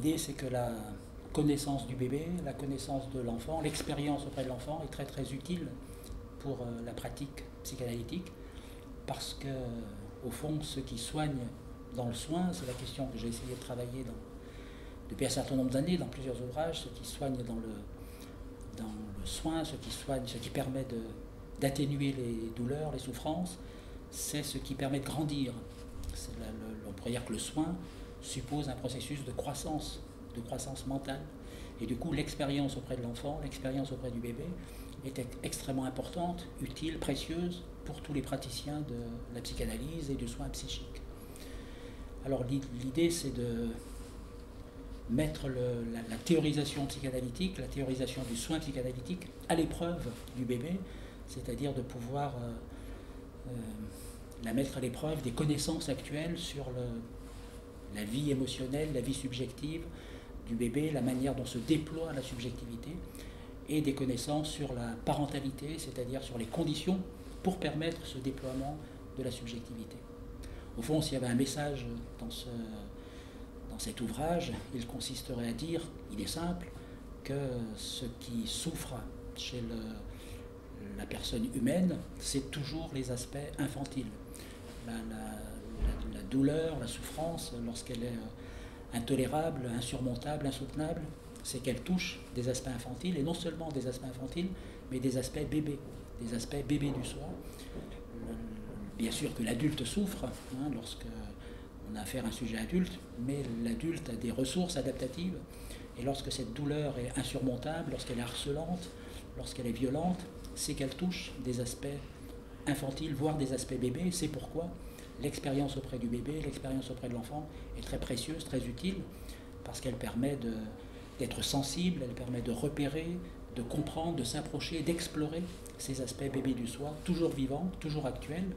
L'idée, c'est que la connaissance du bébé, la connaissance de l'enfant, l'expérience auprès de l'enfant est très très utile pour la pratique psychanalytique, parce que, au fond, ceux qui soignent dans le soin, c'est la question que j'ai essayé de travailler depuis un certain nombre d'années dans plusieurs ouvrages, ceux qui soignent dans le soin, ceux qui soignent, ce qui permet d'atténuer les douleurs, les souffrances, c'est ce qui permet de grandir. On pourrait dire que le soin suppose un processus de croissance mentale. Et du coup, l'expérience auprès de l'enfant, l'expérience auprès du bébé était extrêmement importante, utile, précieuse pour tous les praticiens de la psychanalyse et du soin psychique. Alors l'idée, c'est de mettre la théorisation psychanalytique, la théorisation du soin psychanalytique à l'épreuve du bébé, c'est-à-dire de pouvoir la mettre à l'épreuve des connaissances actuelles sur la vie émotionnelle, la vie subjective du bébé, la manière dont se déploie la subjectivité, et des connaissances sur la parentalité, c'est-à-dire sur les conditions pour permettre ce déploiement de la subjectivité. Au fond, s'il y avait un message dans cet ouvrage, il consisterait à dire, il est simple, que ce qui souffre chez la personne humaine, c'est toujours les aspects infantiles. La douleur, la souffrance, lorsqu'elle est intolérable, insurmontable, insoutenable, c'est qu'elle touche des aspects infantiles, et non seulement des aspects infantiles, mais des aspects bébés du soi. Bien sûr que l'adulte souffre lorsqu'on a affaire à un sujet adulte, mais l'adulte a des ressources adaptatives, et lorsque cette douleur est insurmontable, lorsqu'elle est harcelante, lorsqu'elle est violente, c'est qu'elle touche des aspects infantiles, voire des aspects bébés. C'est pourquoi l'expérience auprès du bébé, l'expérience auprès de l'enfant est très précieuse, très utile, parce qu'elle permet d'être sensible, elle permet de repérer, de comprendre, de s'approcher, d'explorer ces aspects bébés du soi, toujours vivants, toujours actuels,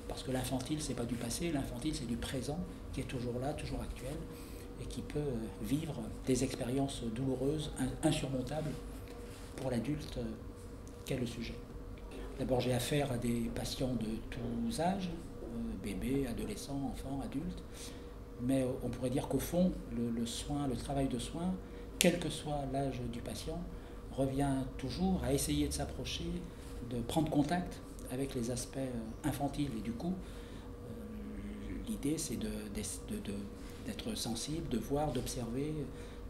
parce que l'infantile, c'est pas du passé, l'infantile, c'est du présent, qui est toujours là, toujours actuel, et qui peut vivre des expériences douloureuses, insurmontables pour l'adulte qu'est le sujet. D'abord, j'ai affaire à des patients de tous âges, bébés, adolescents, enfants, adultes, mais on pourrait dire qu'au fond, le travail de soin, quel que soit l'âge du patient, revient toujours à essayer de s'approcher, de prendre contact avec les aspects infantiles. Et du coup, l'idée, c'est d'être sensible, de voir, d'observer,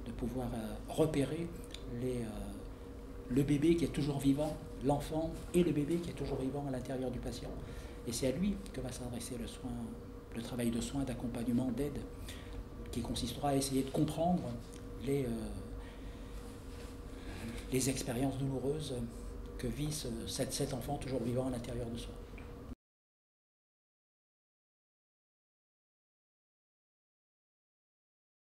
de pouvoir repérer le bébé qui est toujours vivant, l'enfant et le bébé qui est toujours vivant à l'intérieur du patient. Et c'est à lui que va s'adresser le travail de soin, d'accompagnement, d'aide, qui consistera à essayer de comprendre les expériences douloureuses que vit cet enfant toujours vivant à l'intérieur de soi.